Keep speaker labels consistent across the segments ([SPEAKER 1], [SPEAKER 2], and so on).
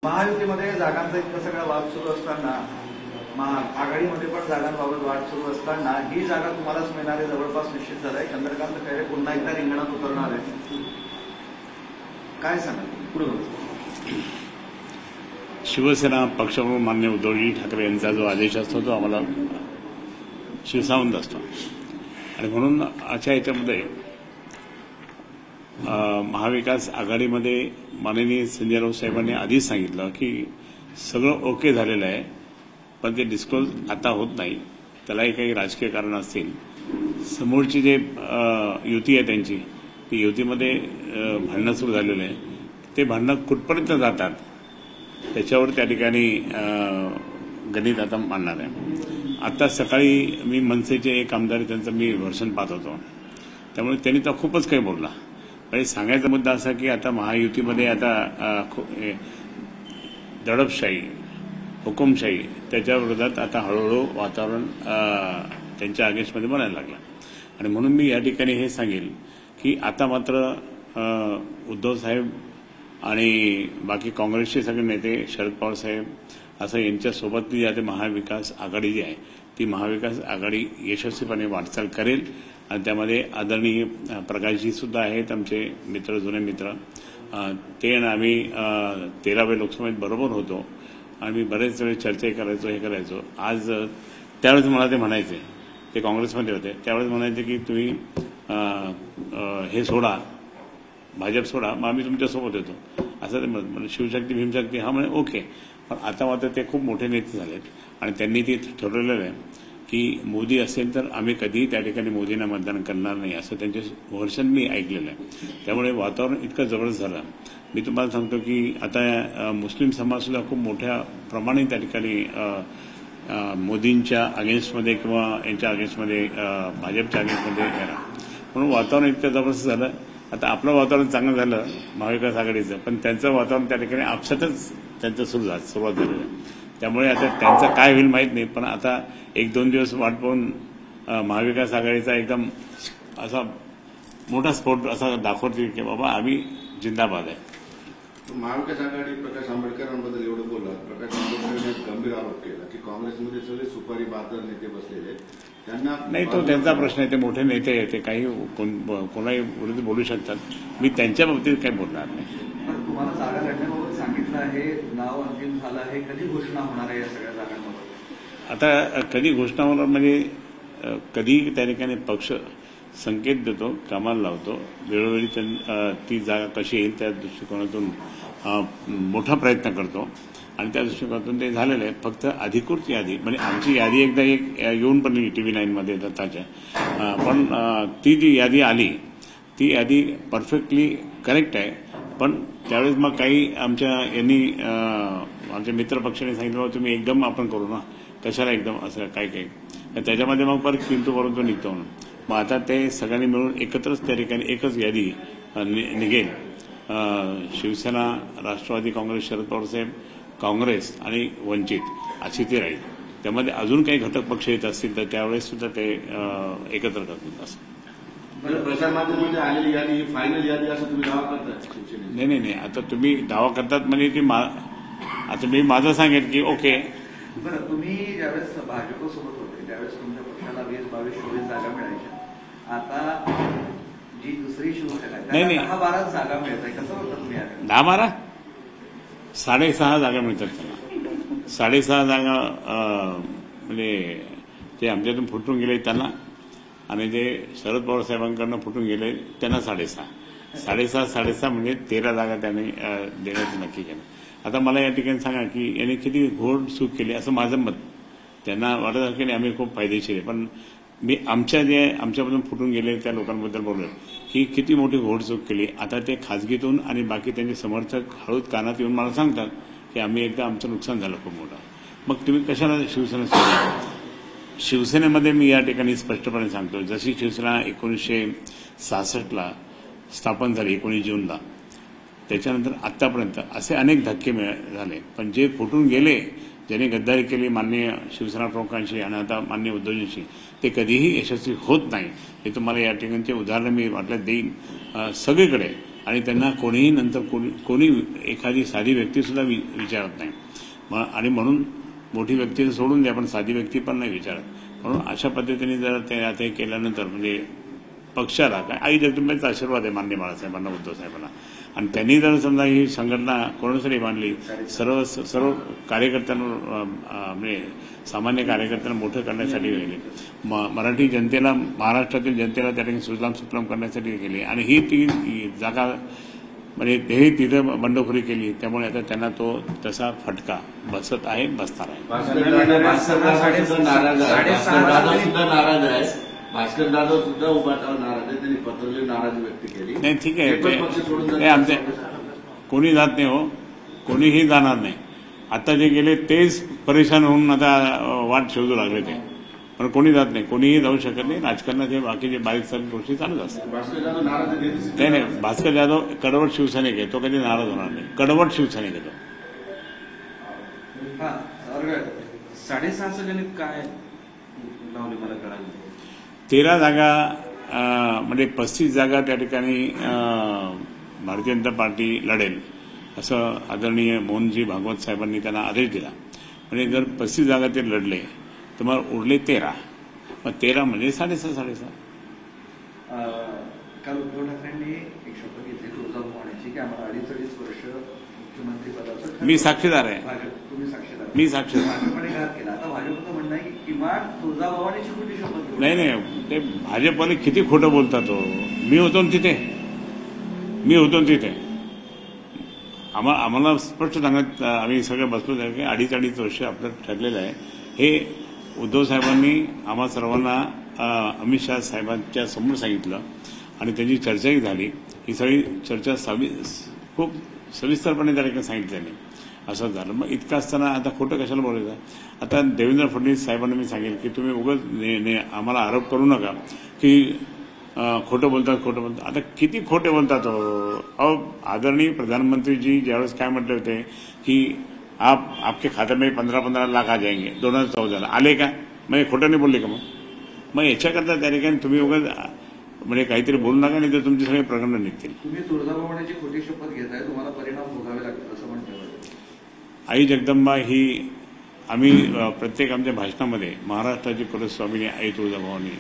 [SPEAKER 1] महायुतीमध्ये जागांचा इतका सगळा वाद सुरू असताना, आघाडीमध्ये पण जागांबाबत वाद सुरू असताना ही जागा तुम्हालाच मिळणार आहे जवळपास निश्चित झालं आहे. चंद्रकांत खैरे पुन्हा एकदा रिंगणात उतरणार आहे. काय सांगाल पुढे?
[SPEAKER 2] शिवसेना पक्षप्रमुख माननीय उद्धवजी ठाकरे यांचा जो आदेश असतो तो आम्हाला शिवसावंत असतो आणि म्हणून अशा याच्यामध्ये महाविकास आघाडीमध्ये माननीय संजय राऊत साहेबांनी आधीच सांगितलं की सगळं ओके झालेलं आहे, पण ते डिस्क्लोज आता होत नाही. त्यालाही काही राजकीय कारण असतील. समोरची जे युती आहे त्यांची, ती युतीमध्ये भांडणं सुरू झालेलं आहे. ते भांडणं कुठपर्यंत जातात त्याच्यावर त्या ठिकाणी गणित आता मांडणार आहे. आता सकाळी मी मनसेचे एक आमदार त्यांचं मी वर्षन पाहत होतो, त्यामुळे त्यांनी तर खूपच काही बोलला. आणि सांगायचा मुद्दा असा की आता महायुतीमध्ये आता दडपशाही, हुकुमशाही त्याच्या विरोधात आता हळूहळू वातावरण त्यांच्या अगेन्स्टमध्ये बनायला लागलं. आणि म्हणून मी या ठिकाणी हे सांगेल की आता मात्र उद्धव साहेब आणि बाकी काँग्रेसचे सगळे नेते, शरद पवार साहेब असं यांच्यासोबतली आता महाविकास आघाडी जी आहे ती महाविकास आघाडी यशस्वीपणे वाटचाल करेल. आणि त्यामध्ये आदरणीय प्रकाशजी सुद्धा आहेत, आमचे मित्र, जुने मित्र. ते आणि आम्ही 13व्या लोकसभेत बरोबर होतो आणि मी बरेच वेळेस चर्चा करायचो, हे करायचो. आज त्यावेळेस मला ते म्हणायचे, ते काँग्रेसमध्ये होते, त्यावेळेस म्हणायचे की तुम्ही हे सोडा, भाजप सोडा, मग आम्ही तुमच्यासोबत येतो असं ते म्हणत. शिवशक्ती भीमशक्ती हा म्हणे ओके. पण आता मात्र ते खूप मोठे नेते झालेत आणि त्यांनी ते ठरवलेलं आहे की मोदी असेल तर आम्ही कधीही त्या ठिकाणी मोदींना मतदान करणार नाही असं त्यांचे वर्षन मी ऐकलेलं आहे. त्यामुळे वातावरण इतकं जबरदस्त झालं. मी तुम्हाला सांगतो की आता मुस्लिम समाज सुद्धा खूप मोठ्या प्रमाणे त्या ठिकाणी मोदींच्या अगेन्स्टमध्ये किंवा यांच्या अगेन्स्टमध्ये, भाजपच्या अगेन्स्टमध्ये येणार. म्हणून वातावरण इतकं जबरदस्त झालं. आता आपलं वातावरण चांगलं झालं महाविकास आघाडीचं, पण त्यांचं वातावरण त्या ठिकाणी आपसातच त्यांचं सुरुवात झालेलं आहे. त्यामुळे आता त्यांचं काय होईल माहीत नाही, पण आता 1-2 दिवस वाट पाहून महाविकास आघाडीचा एकदम असा मोठा स्फोट असा दाखवतील की बाबा आम्ही जिंदाबाद आहे.
[SPEAKER 3] महाविकास आघाडी प्रकाश आंबेडकरांबद्दल एवढं बोलला. प्रकाश आंबेडकरांनी गंभीर आरोप केला की काँग्रेसमध्ये सगळे सुपारी बाजार नेते बसलेले त्यांना
[SPEAKER 2] नाही, तो त्यांचा प्रश्न आहे. ते मोठे नेते आहेत, ते काही कोणाही विरुद्ध बोलू शकतात. मी त्यांच्या बाबतीत काही बोलणार नाही.
[SPEAKER 1] तुम्हाला जागा लढण्याबाबत सांगितलं आहे, नाव अंतिम झालं आहे, कधी घोषणा होणार आहे या सगळ्या जागांबाबत?
[SPEAKER 2] आता कधी घोषणा होणार म्हणजे कधी त्या ठिकाणी पक्ष संकेत देतो, कामाला लावतो, वेळोवेळी ती जागा कशी येईल त्या दृष्टिकोनातून मोठा प्रयत्न करतो आणि त्या दृष्टिकोनातून ते झालेलं आहे. फक्त अधिकृत यादी म्हणजे आमची यादी एकदा येऊन पण TV9मध्ये दत्ताच्या, पण ती जी यादी आली ती यादी परफेक्टली करेक्ट आहे. पण त्यावेळेस मग काही आमच्या मित्रपक्षाने सांगितलं बाबा तुम्ही एकदम आपण करू ना, कशाला एकदम असं काही त्याच्यामध्ये मग परत किंतु परंतु निघतो म्हणून. मग आता ते सगळ्यांनी मिळून एकत्रच त्या ठिकाणी एकच यादी निघेल. शिवसेना, राष्ट्रवादी काँग्रेस, शरद पवार साहेब, काँग्रेस आणि वंचित अशी ती राहील. त्यामध्ये अजून काही घटक पक्ष येत असतील तर त्यावेळेस सुद्धा ते एकत्र करतील असं.
[SPEAKER 3] प्रसारमाध्यमांमध्ये आलेली यादी ही फायनल यादी असं तुम्ही दावा करताय?
[SPEAKER 2] नाही, आता तुम्ही दावा करतात म्हणजे ती आता मी माझं सांगेन की ओके.
[SPEAKER 1] बरं, तुम्ही ज्यावेळेस भाजपसोबत होते त्यावेळेस तुमच्या पक्षाला 20-22-24 जागा मिळायच्या. आता जी दुसरी शिवसेना आहे 10-12 जागा मिळत आहे. कसं होतं तुम्ही
[SPEAKER 2] 10-12 6.5 जागा मिळतात त्यांना. 6.5 जागा म्हणजे ते आमच्यातून फुटून गेले त्यांना आणि जे शरद पवार साहेबांकडनं फुटून गेले त्यांना 6.5 म्हणजे 13 जागा त्यांनी देण्याचं नक्की केलं. आता मला या ठिकाणी सांगा की यांनी किती घोड चूक केली असं माझं मत. त्यांना वाटत असेल की आम्ही खूप फायदेशीर आहे, पण मी आमच्यामधून फुटून गेले त्या लोकांबद्दल बोललो की किती मोठी घोडचूक केली. आता ते खाजगीतून आणि बाकी त्यांचे समर्थक हळूच कानात येऊन मला सांगतात की आम्ही एकदा आमचं नुकसान झालं खूप मोठं. मग तुम्ही कशाला शिवसेना शिवसेनेमध्ये मी या ठिकाणी स्पष्टपणे सांगतो, जशी शिवसेना 1966ला स्थापन झाली 19 जूनला, त्याच्यानंतर आतापर्यंत असे अनेक धक्के झाले, पण जे फुटून गेले, ज्यांनी गद्दारी केली माननीय शिवसेना प्रमुखांशी आणि आता माननीय उद्धवजींशी, ते कधीही यशस्वी होत नाही. हे तुम्हाला या ठिकाणचे उदाहरणं मी वाटल्यास देईन. सगळीकडे आणि त्यांना कोणीही नंतर कोणी एखादी साधी व्यक्तीसुद्धा विचारत नाही. आणि म्हणून मोठी व्यक्ती सोडून द्या, पण साधी व्यक्ती पण नाही विचारत. म्हणून अशा पद्धतीने जर ते आता हे केल्यानंतर म्हणजे पक्षाला काय आई जगदंबेचा आशीर्वाद आहे मान्य बाळासाहेबांना, उद्धव साहेबांना. आणि त्यांनी जर समजा ही संघटना कोणासाठी मांडली, सर्व कार्यकर्त्यांवर म्हणजे सामान्य कार्यकर्त्यांना मोठं करण्यासाठी गेली, मराठी जनतेला, महाराष्ट्रातील जनतेला त्या ठिकाणी सुजलाम सुफलाम करण्यासाठी गेली. आणि ती जागा म्हणजे तेही तिथं बंडखोरी केली. त्यामुळे आता त्यांना तो तसा फटका बसत आहे, बसणार आहे.
[SPEAKER 3] भास्कर दादा सुद्धा उभाटावर नाराज आहे, त्यांनी पत्रली नाराजी व्यक्त केली.
[SPEAKER 2] नाही, ठीक आहे, ते आमचे कोणी जात नाही हो, कोणीही जाणार नाही. आता जे गेले तेच परेशान होऊन आता वाट शोधू लागले ते, पण कोणी जात नाही, कोणीही जाऊ शकत नाही. राजकारणात हे बाकीचे बारीक सारीक गोष्टी चालूच असतात.
[SPEAKER 3] भास्कर जाधव नाराज
[SPEAKER 2] नाही, भास्कर जाधव कडवट शिवसैनिक आहे, तो कधी नाराज होणार नाही. कडवट शिवसैनिक आहे तो.
[SPEAKER 4] 6.5 गणित काय लावले मला कळालं.
[SPEAKER 2] 13 जागा म्हणजे 35 जागा त्या ठिकाणी भारतीय जनता पार्टी लढेल असं आदरणीय मोहनजी भागवत साहेबांनी त्यांना आदेश दिला. म्हणजे जर 35 जागा ते लढले तर मग उरले 13. मग 13 म्हणजे 6.5.
[SPEAKER 1] काल उद्धव ठाकरेंनी एक शपथ घेतली तुळजाभवानीची की आम्हाला 2.5 वर्ष मुख्यमंत्री पदाचं.
[SPEAKER 2] मी साक्षीदार आहे.
[SPEAKER 1] तुम्ही साक्षीदार.
[SPEAKER 2] मी साक्षीदार.
[SPEAKER 1] भाजपने घात केला. आता भाजपचं म्हणणं आहे की किमान तुळजाभवानीची कुठली शपथ घेऊ.
[SPEAKER 2] नाही, ते भाजपवाले किती खोटं बोलतात हो. मी होतो तिथे. आम्हाला स्पष्ट सांगत आम्ही सगळं बसलो आहे की 2.5 वर्ष आपलं ठरलेलं आहे. हे उद्धव साहेबांनी आम्हा सर्वांना अमित शहा साहेबांच्या समोर सांगितलं आणि त्यांची चर्चाही झाली. ही सगळी चर्चा खूप सविस्तरपणे त्या ठिकाणी सांगितलं त्यांनी. असं झालं. मग इतकं असताना आता खोटं कशाला बोलायचं. आता देवेंद्र फडणवीस साहेबांना मी सांगेन की तुम्ही उगाच आम्हाला आरोप करू नका की खोटं बोलतात. आता किती खोटे बोलतात हो. आदरणीय प्रधानमंत्री जी ज्यावेळेस काय म्हटले होते की आपके खाते में 15-15 लाख आ जाएंगे 2014 आले का. मग खोटं नाही बोलले का. मग याच्याकरता त्या ठिकाणी तुम्ही उगाच म्हणजे काहीतरी बोलू नका, नाही तर तुमचे सगळे प्रकरण निघतील.
[SPEAKER 1] तुम्ही तुळजाभवानीची खोटी शपथ घेताय, तुम्हाला परिणाम भोगावे लागतील असं म्हणतात.
[SPEAKER 2] आई जगदंबा ही आम्ही प्रत्येक आमच्या भाषणामध्ये महाराष्ट्राची कुलस्वामिनी आई तुळजाभवानी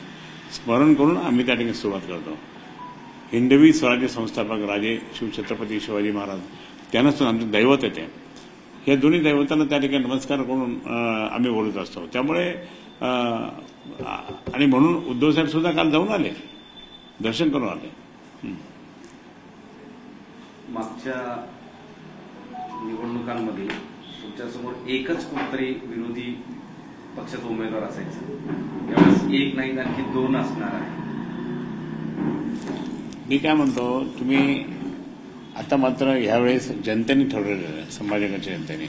[SPEAKER 2] स्मरण करून आम्ही त्या ठिकाणी सुरुवात करतो. हिंदवी स्वराज्य संस्थापक राजे शिवछत्रपती शिवाजी महाराज त्यांनाच आमचं दैवत येते. या दोन्ही दैवतांना त्या ठिकाणी नमस्कार करून आम्ही बोलत असतो. त्यामुळे आणि म्हणून उद्धव साहेब सुद्धा काल जाऊन आले, दर्शन करून आले.
[SPEAKER 4] मागच्या निवडणुकांमध्ये तुमच्यासमोर एकच कोणतरी विरोधी पक्षाचा उमेदवार असायचा. यावेळेस एक नाही, आणखी 2 असणार आहे.
[SPEAKER 2] मी काय म्हणतो, तुम्ही आता मात्र यावेळेस जनतेने ठरवलेलं आहे, संभाजीनगरच्या जनतेने,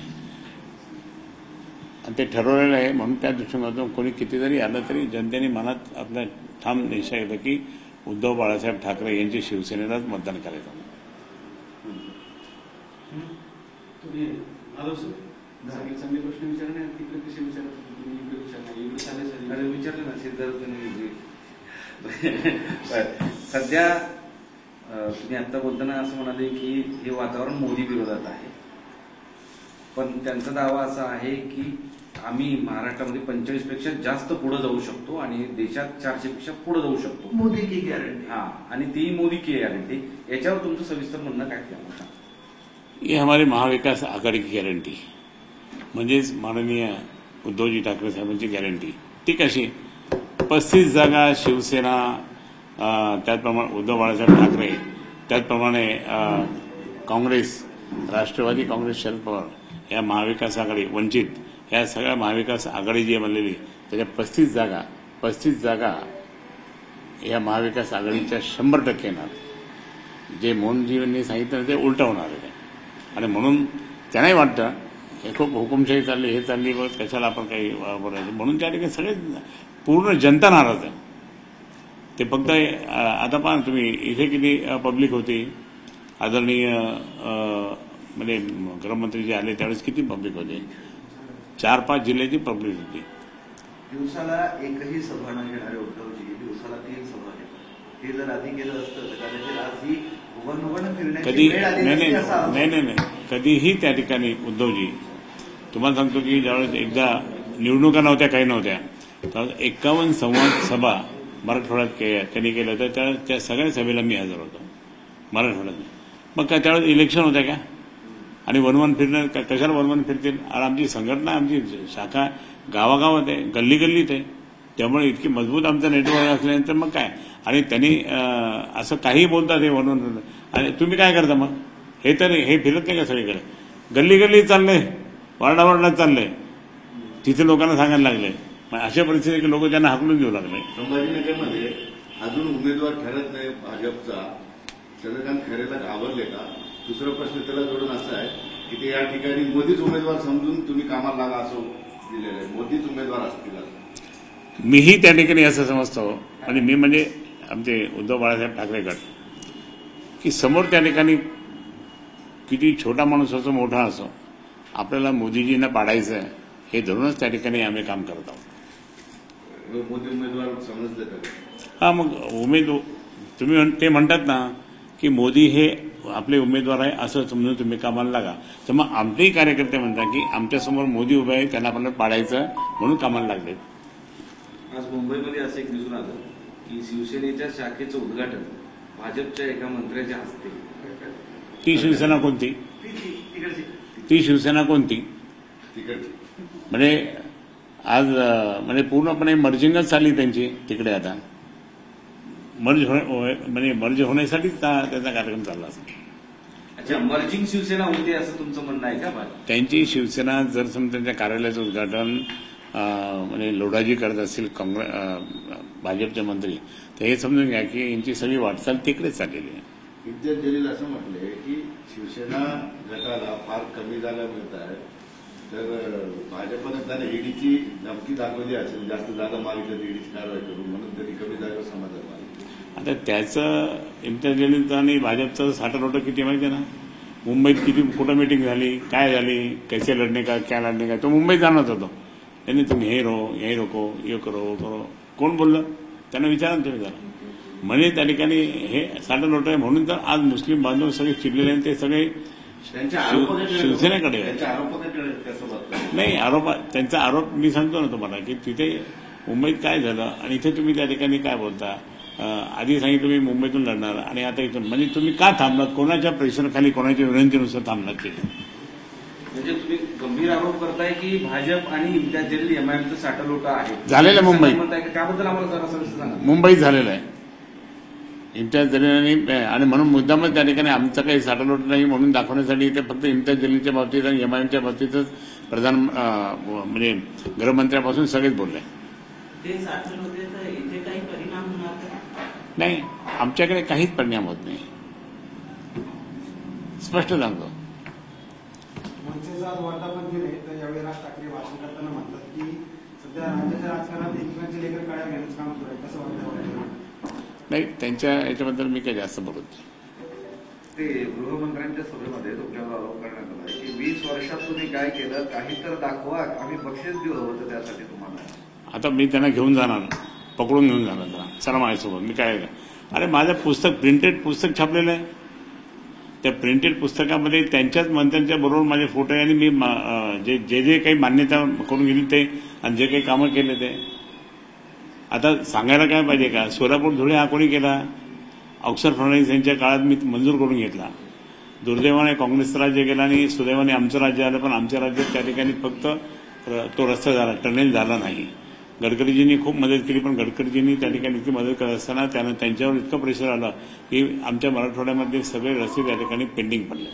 [SPEAKER 2] आणि ते ठरवलेलं आहे. म्हणून त्या दृष्टिकोनातून कोणी किती जरी आलं तरी जनतेने मनात आपल्या ठाम निश्चय केला की उद्धव बाळासाहेब ठाकरे यांची शिवसेनेलाच मतदान करायचं.
[SPEAKER 4] चांगली प्रश्न विचारणे तिकडे कसे विचारले ना सिद्धार्थ. सध्या तुम्ही आता बोलताना असं म्हणाले की हे वातावरण मोदी विरोधात आहे, पण त्यांचा दावा असा आहे की आम्ही महाराष्ट्रामध्ये 45 पेक्षा जास्त पुढे जाऊ शकतो आणि देशात 400 पेक्षा पुढे जाऊ शकतो.
[SPEAKER 1] मोदी की गॅरंटी.
[SPEAKER 4] आणि ती मोदी की गॅरंटी. याच्यावर तुमचं सविस्तर म्हणणं काय केलं.
[SPEAKER 2] ये हमारे महाविकास आघाडी की गॅरंटी म्हणजेच माननीय उद्धवजी ठाकरे साहेबांची गॅरंटी. ती कशी 35 जागा शिवसेना, त्याचप्रमाणे उद्धव बाळासाहेब ठाकरे, त्याचप्रमाणे काँग्रेस, राष्ट्रवादी काँग्रेस, शरद पवार या महाविकास आघाडी, वंचित या सगळ्या महाविकास आघाडी जी बनलेली त्याच्या 35 जागा या महाविकास आघाडीच्या 100% येणार. जे मोहनजींनी सांगितलं ते उलटं होणार आहे. आणि म्हणून त्यांनाही वाटतं हे खूप हुकुमशाही चालली, हे चालली, बघ कशाला आपण काही बोलायचं. म्हणून त्या ठिकाणी सगळे पूर्ण जनता नाराज आहे. ते फक्त आता पहा तुम्ही इथे किती पब्लिक होती. आदरणीय म्हणजे गृहमंत्री जे आले त्यावेळेस किती पब्लिक होती. 4-5 जिल्ह्याची पब्लिक होती.
[SPEAKER 1] दिवसाला एकही सभा न घेणारे उद्धवजी दिवसाला 3 सभा घेतात. हे जर आधी केलं असतं तर कदाचित आज ही वनवन फिरण्याची
[SPEAKER 2] कधी
[SPEAKER 1] वेळ आली
[SPEAKER 2] नाही
[SPEAKER 1] नसती
[SPEAKER 2] नाही
[SPEAKER 1] असा आरोप.
[SPEAKER 2] नाही नाही नाही कधीही त्या ठिकाणी उद्धवजी तुम्हाला सांगतो की ज्यावेळेस एकदा निवडणुका नव्हत्या काही नव्हत्या तर 51 संवाद सभा मराठवाड्यात त्यांनी केल्या होत्या त्या सगळ्या सभेला मी हजर होतो मराठवाड्यात. मग काय त्यावेळेस इलेक्शन होत्या का आणि वनवन फिरणं कशाला वनवन फिरतील. आणि आमची संघटना आमची शाखा गावागावात आहे गल्ली गल्लीत आहे त्यामुळे इतकी मजबूत आमचं नेटवर्क असल्यानंतर मग काय. आणि त्यांनी असं काही बोलतात हे वनवन आणि तुम्ही काय करता मग हे फिरत नाही का सगळीकडे गल्ली गल्ली चाललंय वार्डावार्डात चाललंय तिथे लोकांना सांगायला लागले. अशा परिस्थितीत लोक त्यांना हाकलून देऊ लागले.
[SPEAKER 3] संभाजीनगरमध्ये अजून उमेदवार ठरत नाही भाजपचा चंद्रकांत खैरेला घाबरले का. दुसरा प्रश्न त्याला जोडून असा आहे की ते या ठिकाणी मोदीच उमेदवार समजून तुम्ही कामाला लागा असं दिलेलं आहे. मोदीच उमेदवार असतील असं
[SPEAKER 2] मीही त्या ठिकाणी असं समजतो आणि मी म्हणजे आमचे उद्धव बाळासाहेब ठाकरे गट की समोर त्या ठिकाणी किती छोटा माणूस असो मोठा असो आपल्याला मोदीजींना पाडायचं आहे हे धरूनच त्या ठिकाणी आम्ही काम करत आहोत.
[SPEAKER 3] मोदी उमेदवार समजले तर
[SPEAKER 2] हा मग तुम्ही ते म्हणतात ना की मोदी हे आपले उमेदवार आहे असं समजून तुम्ही कामाला लागा. तर मग आमचेही कार्यकर्ते म्हणतात की आमच्यासमोर मोदी उभे आहे त्यांना आपल्याला पाडायचं म्हणून कामाला लागले.
[SPEAKER 4] आज मुंबईमध्ये असं एक दिसून आलं की शिवसेनेच्या शाखेचं उद्घाटन भाजपच्या एका मंत्र्याच्या हस्ते.
[SPEAKER 2] ती शिवसेना कोणती
[SPEAKER 1] तिकडची
[SPEAKER 2] ती शिवसेना कोणती
[SPEAKER 3] तिकडची
[SPEAKER 2] म्हणजे आज म्हणजे पूर्णपणे मर्जिंगच चालली त्यांची तिकडे आता मर्ज होण्यासाठीच त्यांचा कार्यक्रम चालला असेल.
[SPEAKER 4] अच्छा मर्जिंग शिवसेना होती असं तुमचं म्हणणं आहे का.
[SPEAKER 2] त्यांची शिवसेना जर समजा त्यांच्या कार्यालयाचं उद्घाटन म्हणजे लोढाजी करत असतील भाजपचे मंत्री तर हे समजून घ्या की यांची सगळी वाटचाल तिकडेच चाललेली आहे.
[SPEAKER 3] इम्तियाज जलील असं म्हटलंय की शिवसेना गटाला फार कमी जागा मिळत आहे तर भाजपनं त्यांना ईडीची धमकी दाखवली असेल जास्त जागा मागितली ईडीची कारवाई करून म्हणून त्यांनी कमी जागा समाधान मागितलं.
[SPEAKER 2] आता त्याचं इम्तियाज जलीलचं आणि भाजपचं साठं किती माहिती आहे ना. मुंबईत किती कुठं मिटिंग झाली काय झाली कैसे लढणे का क्या लढणे का तो मुंबईत जाणत होतो. त्यांनी तुम्ही हे रोको ये करो वो करो कोण बोललं त्यांना विचारा ना तुम्ही जरा. म्हणजे त्या ठिकाणी हे साठं आहे म्हणून तर आज मुस्लिम बांधव सगळे चिडलेले आहेत ते सगळे शिवसेनेकडे नाही त्यांचा आरोप मी सांगतो ना तुम्हाला की तिथे मुंबईत काय झालं आणि इथे तुम्ही त्या ठिकाणी काय बोलता. आधी सांगितलं मी मुंबईतून लढणार आणि आता इथून म्हणजे तुम्ही का थांबलात कोणाच्या प्रेशरखाली कोणाच्या विनंतीनुसार थांबलात तिथे.
[SPEAKER 4] म्हणजे तुम्ही गंभीर आरोप करताय की भाजप आणि इम्तियाज जलील एमआयएमचं साठलोटा आहे
[SPEAKER 2] झालेलं मुंबईत
[SPEAKER 4] त्याबद्दल आम्हाला जरा सांगा.
[SPEAKER 2] मुंबईत झालेलं आहे इम्तियाज जलील आणि म्हणून मुद्दामच त्या ठिकाणी आमचं काही साठलोट नाही म्हणून दाखवण्यासाठी इथे फक्त इम्तियाज जलीलच्या बाबतीत आणि एमआयएमच्या बाबतीतच प्रधान म्हणजे गृहमंत्र्यापासून सगळेच बोलले.
[SPEAKER 5] ते साठवण होते तर इथे काही परिणाम होणार का.
[SPEAKER 2] नाही आमच्याकडे काहीच परिणाम होत नाही स्पष्ट सांगतो.
[SPEAKER 6] मनसेचा आज वर्धापन दिन आहे तर यावेळी राज ठाकरे भाषण करताना म्हणतात की सध्या राज्याच्या राजकारणात एकमेकांचे लेकर काढ्या घेण्याचं काम सुरू आहे कसं वाटतं.
[SPEAKER 2] नाही त्यांच्या याच्याबद्दल मी काही जास्त बोलत नाही.
[SPEAKER 7] ते गृहमंत्र्यांच्या सभेमध्ये तुमच्यावर आरोप करण्यात आला की 20 वर्षात तुम्ही काय केलं काही तर दाखवा आम्ही बक्षीस देऊ होतं त्यासाठी तुम्हाला.
[SPEAKER 2] आता मी त्यांना घेऊन जाणार पकडून घेऊन जाणार त्यांना चला माझ्यासोबत मी काय अरे माझं पुस्तक प्रिंटेड पुस्तक छापलेलं आहे त्या प्रिंटेड पुस्तकामध्ये त्यांच्याच मंत्र्यांच्या बरोबर माझे फोटो आहे आणि मी जे काही मान्यता करून गेली ते आणि जे काही कामं केले ते आता सांगायला काय पाहिजे का. सोलापूर धुळे हा कोणी केला अक्षर फडणवीस यांच्या काळात मी मंजूर करून घेतला. दुर्दैवाने काँग्रेसचं राज्य गेला आणि सुदैवाने आमचं राज्य आलं पण आमच्या राज्यात त्या ठिकाणी फक्त तो रस्ता झाला टनेल झाला नाही. गडकरीजींनी खूप मदत केली पण गडकरीजींनी त्या ठिकाणी इतकी मदत करत असताना त्यानं त्यांच्यावर इतकं प्रेशर आलं की आमच्या मराठवाड्यामध्ये सगळे रस्ते त्या ठिकाणी पेंडिंग पडले.